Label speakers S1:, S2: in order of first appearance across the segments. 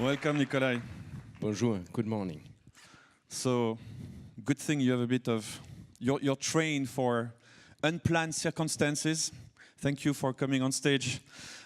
S1: Welcome, Nikolay.
S2: Bonjour, good morning.
S1: So, good thing you have a bit of, you're trained for unplanned circumstances. Thank you for coming on stage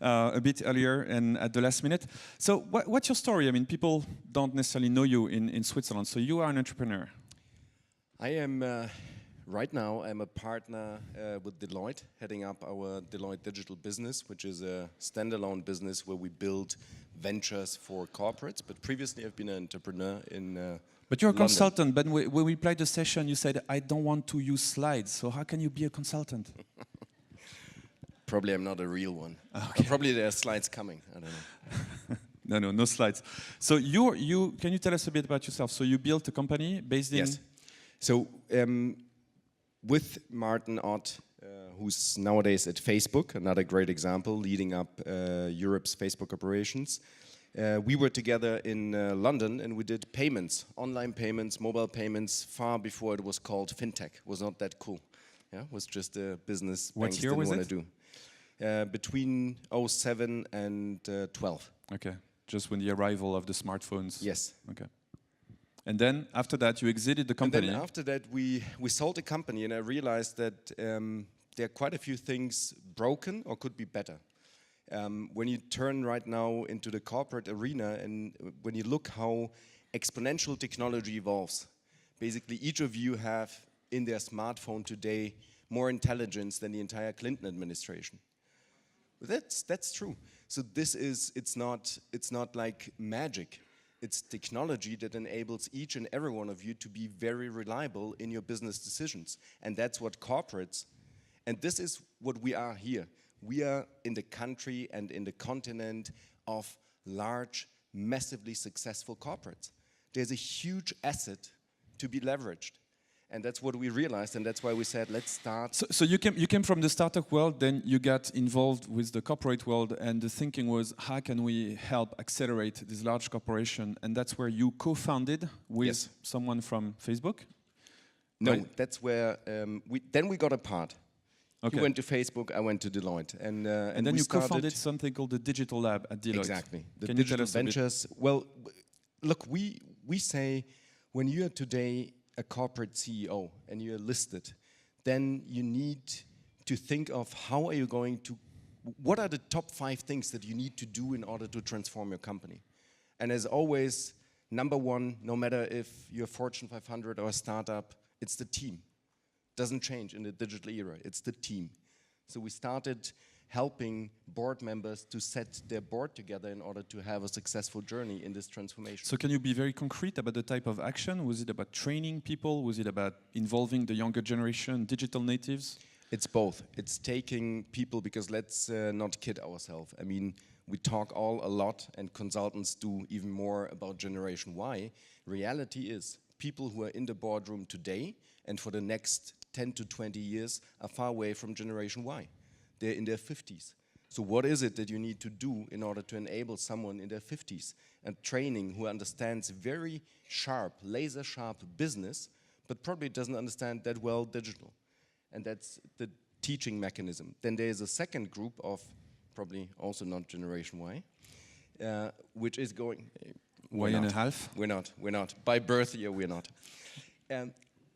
S1: a bit earlier and at the last minute. So, what's your story? I mean, people don't necessarily know you in Switzerland, so you are an entrepreneur.
S2: I am, right now, I'm a partner with Deloitte, heading up our Deloitte digital business, which is a standalone business where we build ventures for corporates. But previously, I've been an entrepreneur in
S1: But you're a
S2: London.
S1: consultant, but when we played the session, you said, I don't want to use slides, so how can you be a consultant?
S2: Probably I'm not a real one.
S1: Okay.
S2: Probably there are slides coming, I don't know.
S1: No slides. So can you tell us a bit about yourself? So you built a company based in...
S2: Yes. So with Martin Ott, who's nowadays at Facebook, another great example, leading up Europe's Facebook operations. We were together in London and we did payments, online payments, mobile payments, far before it was called fintech. It was not that cool. Yeah, it was just a business banks didn't want to do. Between 07 and 12.
S1: Okay, just when the arrival of the smartphones.
S2: Yes.
S1: Okay. And then after that, you exited the company.
S2: And then after that, we sold the company, and I realized that there are quite a few things broken or could be better. When you turn right now into the corporate arena, and when you look how exponential technology evolves, basically each of you have in their smartphone today more intelligence than the entire Clinton administration. That's true. So it's not like magic. It's technology that enables each and every one of you to be very reliable in your business decisions. And that's what corporates, and this is what we are here. We are in the country and in the continent of large, massively successful corporates. There's a huge asset to be leveraged. And that's what we realized, and that's why we said, let's start.
S1: So you came from the startup world, then you got involved with the corporate world, and the thinking was, how can we help accelerate this large corporation? And that's where you co-founded with someone from Facebook?
S2: No,
S1: right?
S2: That's where we got apart.
S1: Okay.
S2: You went to Facebook, I went to Deloitte. And
S1: then you co-founded something called the Digital Lab at Deloitte.
S2: Exactly. The
S1: Can
S2: digital
S1: you tell us
S2: ventures. Well, look, we say when you are today a corporate CEO and you're listed, then you need to think of how are you going to, what are the top 5 things that you need to do in order to transform your company? And as always, number one, no matter if you're Fortune 500 or a startup, it's the team. Doesn't change in the digital era, it's the team. So we started helping board members to set their board together in order to have a successful journey in this transformation.
S1: So can you be very concrete about the type of action? Was it about training people? Was it about involving the younger generation, digital natives?
S2: It's both. It's taking people, because let's not kid ourselves. I mean, we talk all a lot and consultants do even more about Generation Y. Reality is people who are in the boardroom today and for the next 10 to 20 years are far away from Generation Y. They're in their 50s. So what is it that you need to do in order to enable someone in their 50s and training who understands very sharp, laser sharp business, but probably doesn't understand that well digital? And that's the teaching mechanism. Then there's a second group of probably also not Generation Y, which is going...
S1: Y and a half?
S2: We're not. By birth year, we're not.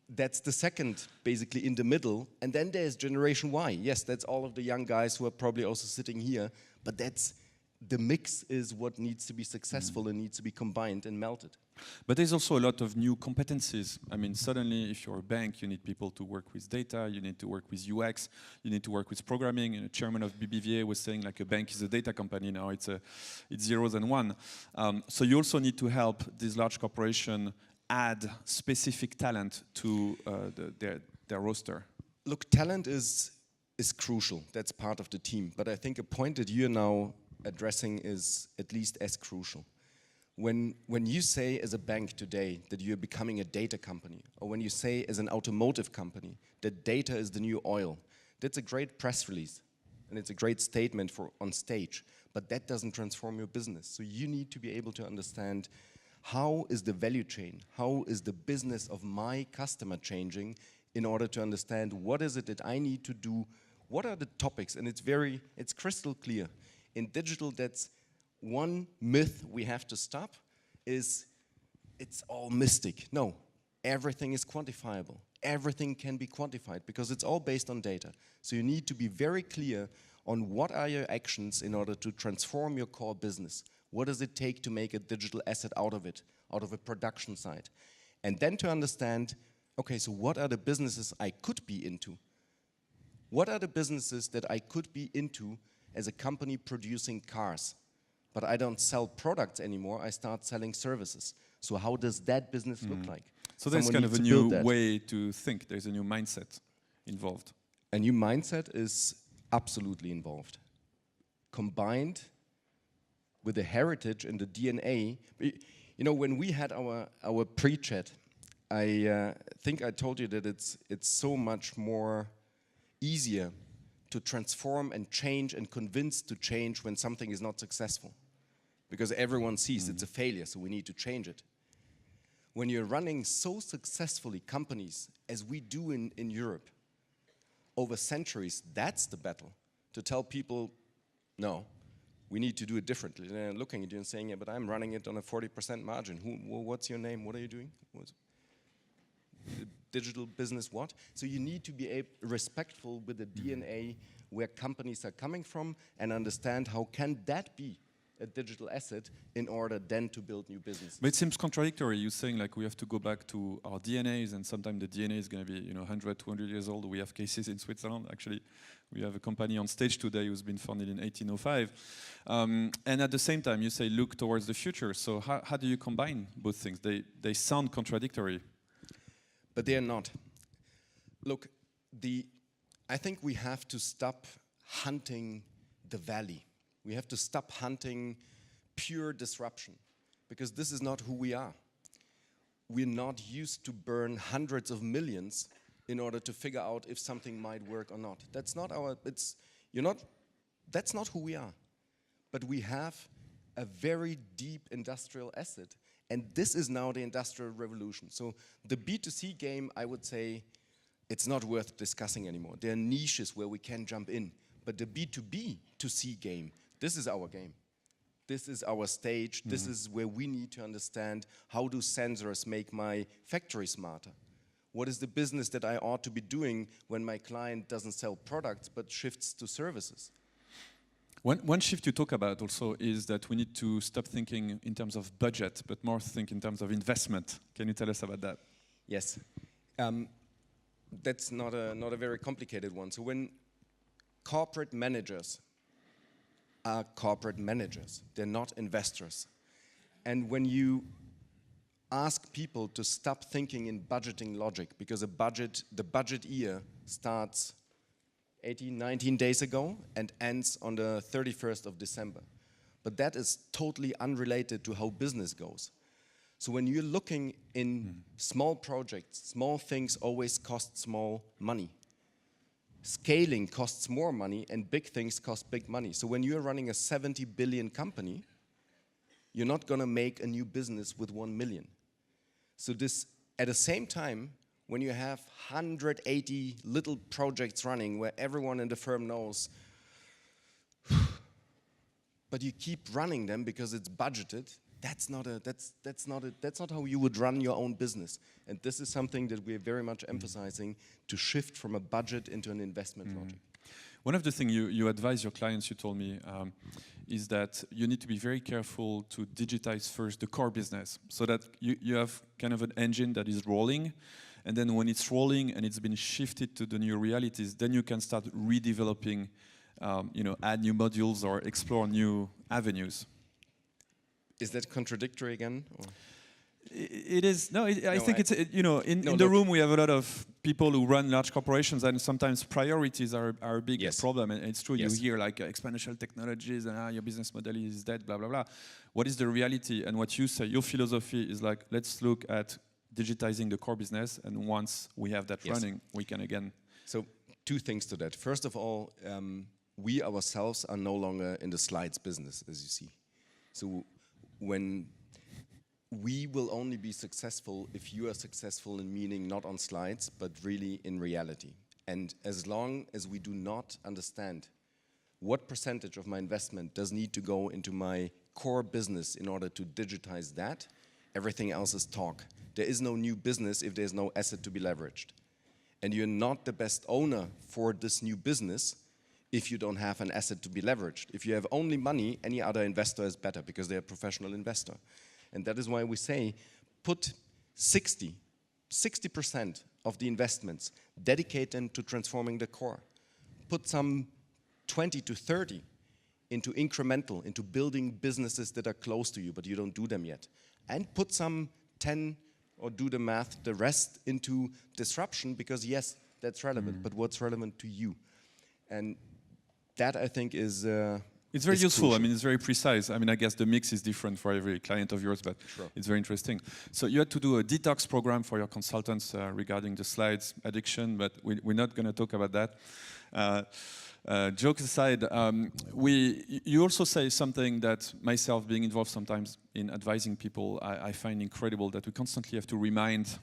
S2: That's the second, basically in the middle, and then there's Generation Y. Yes, that's all of the young guys who are probably also sitting here, but that's the mix is what needs to be successful and needs to be combined and melted.
S1: But there's also a lot of new competencies. I mean, suddenly, if you're a bank, you need people to work with data, you need to work with UX, you need to work with programming. And the chairman of BBVA was saying, like, a bank is a data company now, it's zeros and one. So you also need to help this large corporation add specific talent to their roster?
S2: Look, talent is crucial. That's part of the team. But I think a point that you're now addressing is at least as crucial. When you say as a bank today that you're becoming a data company, or when you say as an automotive company that data is the new oil, that's a great press release. And it's a great statement for on stage. But that doesn't transform your business. So you need to be able to understand how is the value chain, how is the business of my customer changing in order to understand what is it that I need to do, what are the topics, and it's crystal clear. In digital, that's one myth we have to stop is it's all mystic. No, everything is quantifiable. Everything can be quantified because it's all based on data. So you need to be very clear on what are your actions in order to transform your core business. What does it take to make a digital asset out of it, out of a production site? And then to understand, okay, so what are the businesses I could be into? What are the businesses that I could be into as a company producing cars? But I don't sell products anymore, I start selling services. So how does that business look like?
S1: So there's kind of a new way to think. There's a new mindset involved.
S2: A new mindset is absolutely involved. Combined with the heritage and the DNA. You know, when we had our pre-chat, I think I told you that it's so much more easier to transform and change and convince to change when something is not successful. Because everyone sees it's a failure, so we need to change it. When you're running so successfully companies as we do in Europe, over centuries, that's the battle. To tell people, no, we need to do it differently. They're looking at you and saying, yeah, but I'm running it on a 40% margin. What's your name? What are you doing? Digital business what? So you need to be respectful with the DNA where companies are coming from and understand how can that be a digital asset in order then to build new businesses.
S1: But it seems contradictory. You're saying like we have to go back to our DNAs, and sometimes the DNA is going to be 100, 200 years old. We have cases in Switzerland. Actually, we have a company on stage today who's been founded in 1805. And at the same time, you say look towards the future. So how do you combine both things? They sound contradictory.
S2: But they are not. Look, I think we have to stop hunting the valley. We have to stop hunting pure disruption, because this is not who we are. We're not used to burn hundreds of millions in order to figure out if something might work or not. That's not that's not who we are. But we have a very deep industrial asset, and this is now the industrial revolution. So the B2C game, I would say, it's not worth discussing anymore. There are niches where we can jump in, but the B2B to C game, this is our game. This is our stage. This is where we need to understand how do sensors make my factory smarter? What is the business that I ought to be doing when my client doesn't sell products but shifts to services?
S1: One shift you talk about also is that we need to stop thinking in terms of budget, but more think in terms of investment. Can you tell us about that?
S2: Yes. That's not a very complicated one. So when corporate managers are corporate managers, they're not investors. And when you ask people to stop thinking in budgeting logic, because the budget year starts 18, 19 days ago and ends on the 31st of December. But that is totally unrelated to how business goes. So when you're looking in small projects, small things always cost small money. Scaling costs more money and big things cost big money. So when you're running a 70 billion company, you're not going to make a new business with 1 million. So this, at the same time, when you have 180 little projects running where everyone in the firm knows, but you keep running them because it's budgeted, that's not how you would run your own business. And this is something that we're very much emphasizing, to shift from a budget into an investment logic.
S1: One of the things you advise your clients, you told me, is that you need to be very careful to digitize first the core business, so that you have kind of an engine that is rolling, and then when it's rolling and it's been shifted to the new realities, then you can start redeveloping, add new modules or explore new avenues.
S2: Is that contradictory again? Or?
S1: It is. No, I think it's, in the room we have a lot of people who run large corporations, and sometimes priorities are a big problem. And it's true, you hear like exponential technologies and your business model is dead, blah, blah, blah. What is the reality? And what you say, your philosophy is like, let's look at digitizing the core business, and once we have that running, we can again.
S2: So 2 things to that. First of all, we ourselves are no longer in the slides business, as you see. So when we will only be successful if you are successful in meaning not on slides, but really in reality. And as long as we do not understand what percentage of my investment does need to go into my core business in order to digitize that. Everything else is talk. There is no new business if there's no asset to be leveraged. And you're not the best owner for this new business if you don't have an asset to be leveraged. If you have only money, any other investor is better because they're a professional investor. And that is why we say, put 60% of the investments, dedicate them to transforming the core. Put some 20 to 30 into incremental, into building businesses that are close to you, but you don't do them yet. And put some 10, or do the math, the rest into disruption, because yes, that's relevant, but what's relevant to you? And that, I think, is
S1: it's very useful.
S2: crucial.
S1: I mean, it's very precise. I mean, I guess the mix is different for every client of yours, but
S2: Sure.
S1: it's very interesting. So you had to do a detox program for your consultants regarding the slides addiction, but we're not going to talk about that. Jokes aside, you also say something that myself, being involved sometimes in advising people, I find incredible, that we constantly have to remind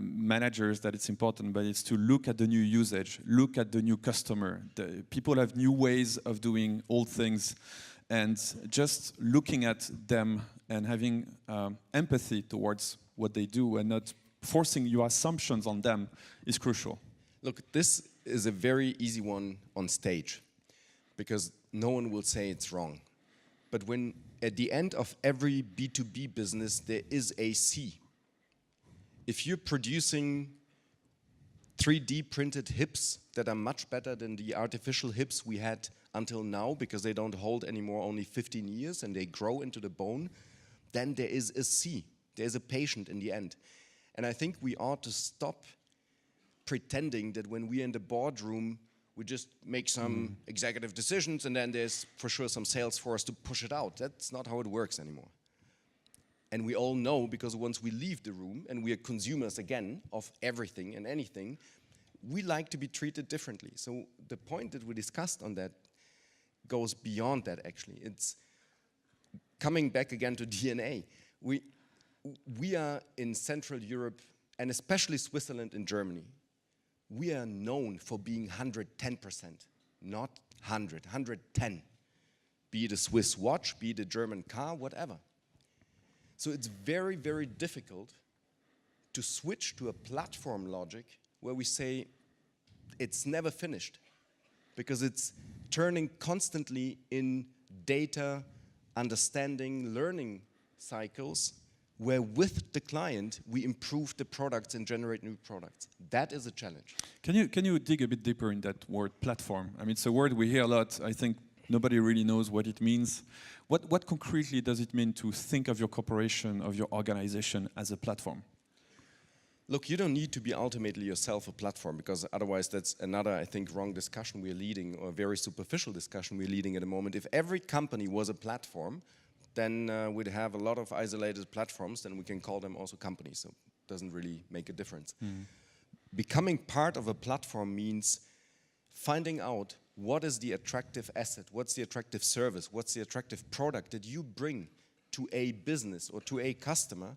S1: managers that it's important, but it's to look at the new usage, look at the new customer. People have new ways of doing old things, and just looking at them and having empathy towards what they do and not forcing your assumptions on them is crucial.
S2: Look, this is a very easy one on stage, because no one will say it's wrong. But when at the end of every B2B business there is a C. If you're producing 3D printed hips that are much better than the artificial hips we had until now, because they don't hold anymore only 15 years and they grow into the bone, then there is a C. There's a patient in the end. And I think we ought to stop pretending that when we're in the boardroom, we just make some executive decisions and then there's for sure some sales force to push it out. That's not how it works anymore. And we all know, because once we leave the room and we are consumers again of everything and anything, we like to be treated differently. So the point that we discussed on that goes beyond that, actually. It's coming back again to DNA. We are in Central Europe, and especially Switzerland and Germany, we are known for being 110%, not 100, 110. Be it a Swiss watch, be it a German car, whatever. So it's very, very difficult to switch to a platform logic where we say it's never finished, because it's turning constantly in data, understanding, learning cycles, where with the client we improve the products and generate new products. That is a challenge.
S1: Can you dig a bit deeper in that word platform? I mean, it's a word we hear a lot. I think nobody really knows what it means. What concretely does it mean to think of your corporation, of your organization as a platform?
S2: Look, you don't need to be ultimately yourself a platform, because otherwise that's another, I think, wrong discussion we're leading, or a very superficial discussion we're leading at the moment. If every company was a platform, then we'd have a lot of isolated platforms, then we can call them also companies, so it doesn't really make a difference. Becoming part of a platform means finding out what is the attractive asset, what's the attractive service, what's the attractive product that you bring to a business or to a customer,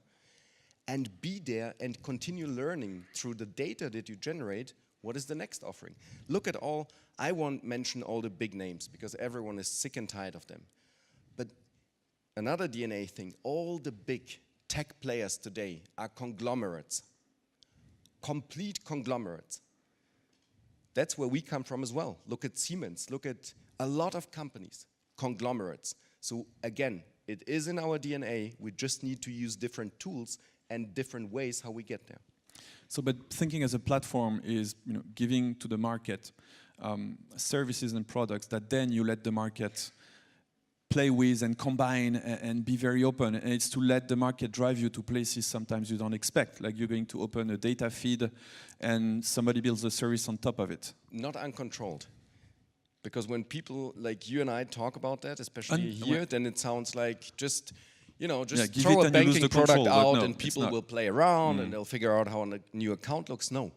S2: and be there and continue learning through the data that you generate, what is the next offering. Look at all, I won't mention all the big names because everyone is sick and tired of them. But another DNA thing, all the big tech players today are conglomerates, complete conglomerates. That's where we come from as well. Look at Siemens, look at a lot of companies, conglomerates. So again, it is in our DNA, we just need to use different tools and different ways how we get there.
S1: So, but thinking as a platform is, giving to the market services and products that then you let the market play with and combine and be very open. And it's to let the market drive you to places sometimes you don't expect, like you're going to open a data feed and somebody builds a service on top of it.
S2: Not uncontrolled. Because when people like you and I talk about that, especially here, then it sounds like just throw a banking product out and people will play around and they'll figure out how a new account looks. No,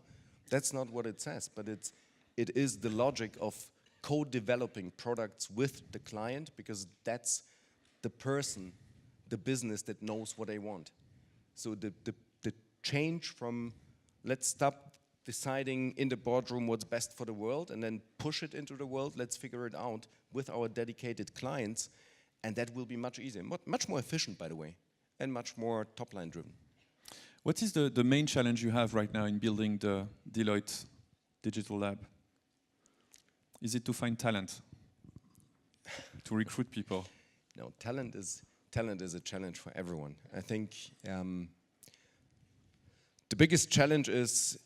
S2: that's not what it says. But it is the logic of co-developing products with the client, because that's the person, the business that knows what they want. So the change from let's stop deciding in the boardroom what's best for the world and then push it into the world, let's figure it out with our dedicated clients And that will be much easier, much more efficient, by the way, and much more top-line driven.
S1: What is the main challenge you have right now in building the Deloitte Digital Lab? Is it to find talent, to recruit people?
S2: No, talent is a challenge for everyone. I think the biggest challenge is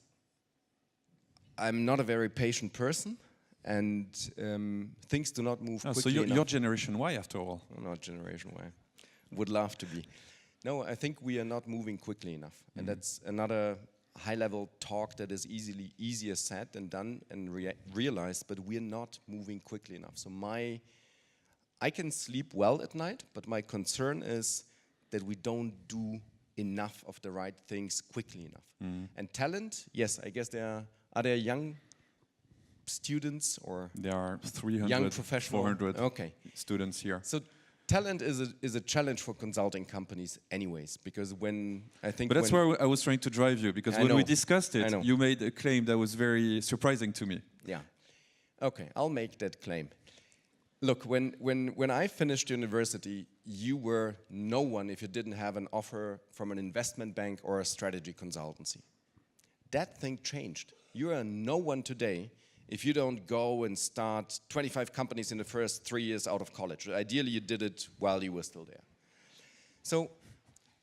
S2: I'm not a very patient person, and things do not move quickly
S1: so
S2: enough.
S1: you're Generation Y after all.
S2: I'm not Generation Y. Would love to be. No, I think we are not moving quickly enough. And that's another high-level talk that is easier said than done and realized, but we're not moving quickly enough. So I can sleep well at night, but my concern is that we don't do enough of the right things quickly enough. And talent, yes, I guess are there young students or
S1: there are 300,
S2: young professional
S1: 400 students here.
S2: So talent is a challenge for consulting companies anyways, because when I think...
S1: But that's where I was trying to drive you, because when we discussed it, you made a claim that was very surprising to me.
S2: Yeah. Okay, I'll make that claim. Look, when I finished university, you were no one if you didn't have an offer from an investment bank or a strategy consultancy. That thing changed. You are no one today if you don't go and start 25 companies in the first 3 years out of college. Ideally, you did it while you were still there. So,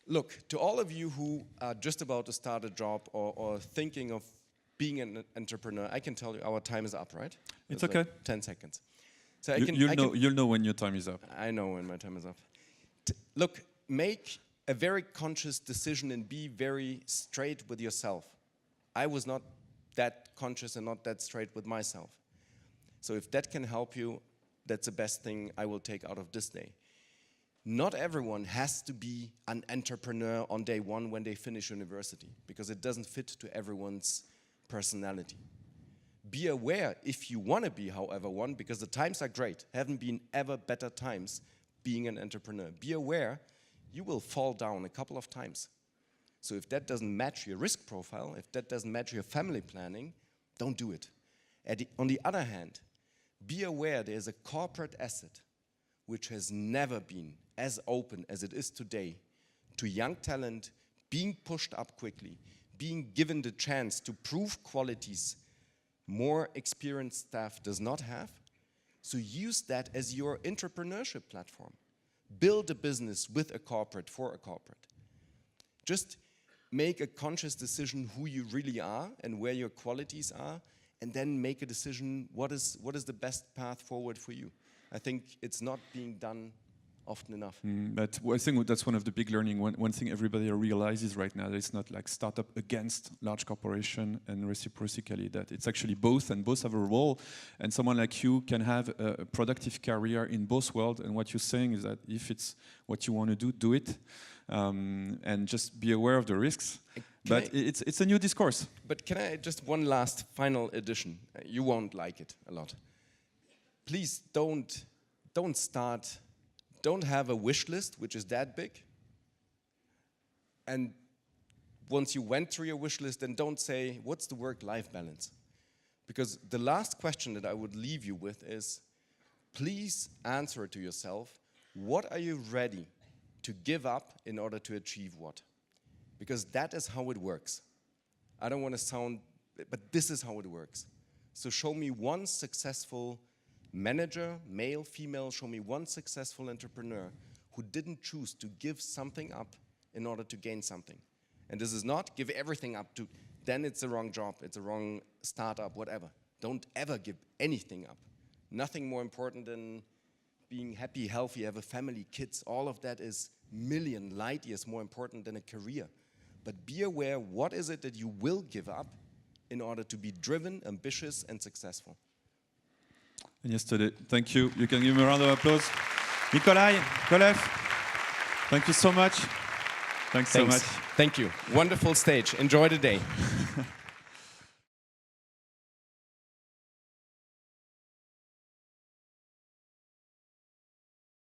S2: look, to all of you who are just about to start a job or thinking of being an entrepreneur, I can tell you our time is up, right?
S1: It's okay.
S2: Like 10 seconds. So
S1: you'll know when your time is up.
S2: I know when my time is up. Look, make a very conscious decision and be very straight with yourself. I was not that conscious and not that straight with myself. So if that can help you, that's the best thing I will take out of this day. Not everyone has to be an entrepreneur on day one when they finish university, because it doesn't fit to everyone's personality. Be aware if you want to be, however, one, because the times are great. Haven't been ever better times being an entrepreneur. Be aware you will fall down a couple of times. So if that doesn't match your risk profile, if that doesn't match your family planning, don't do it. On the other hand, be aware there's a corporate asset which has never been as open as it is today to young talent being pushed up quickly, being given the chance to prove qualities more experienced staff does not have. So use that as your entrepreneurship platform. Build a business with a corporate, for a corporate. Just make a conscious decision who you really are and where your qualities are, and then make a decision what is the best path forward for you. I think it's not being done often enough.
S1: But I think that's one of the big learning. One thing everybody realizes right now, that it's not like startup against large corporation and reciprocally, that it's actually both, and both have a role, and someone like you can have a productive career in both worlds. And what you're saying is that if it's what you want to do it, and just be aware of the risks. But it's a new discourse.
S2: But can I just one last final addition? You won't like it a lot. Please don't have a wish list which is that big. And once you went through your wish list, then don't say, what's the work-life balance? Because the last question that I would leave you with is, please answer to yourself, what are you ready to give up in order to achieve what? Because that is how it works. I don't want to sound, but this is how it works. So show me one successful manager, male, female, show me one successful entrepreneur who didn't choose to give something up in order to gain something. And this is not give everything up to, then it's the wrong job, it's a wrong startup, whatever. Don't ever give anything up. Nothing more important than being happy, healthy, have a family, kids, all of that is million light years more important than a career. But be aware, what is it that you will give up in order to be driven, ambitious, and successful?
S1: And yesterday, thank you. You can give me a round of applause. Nikolay, Kolev, thank you so much. Thanks so much.
S2: Thank you. Wonderful stage. Enjoy the day.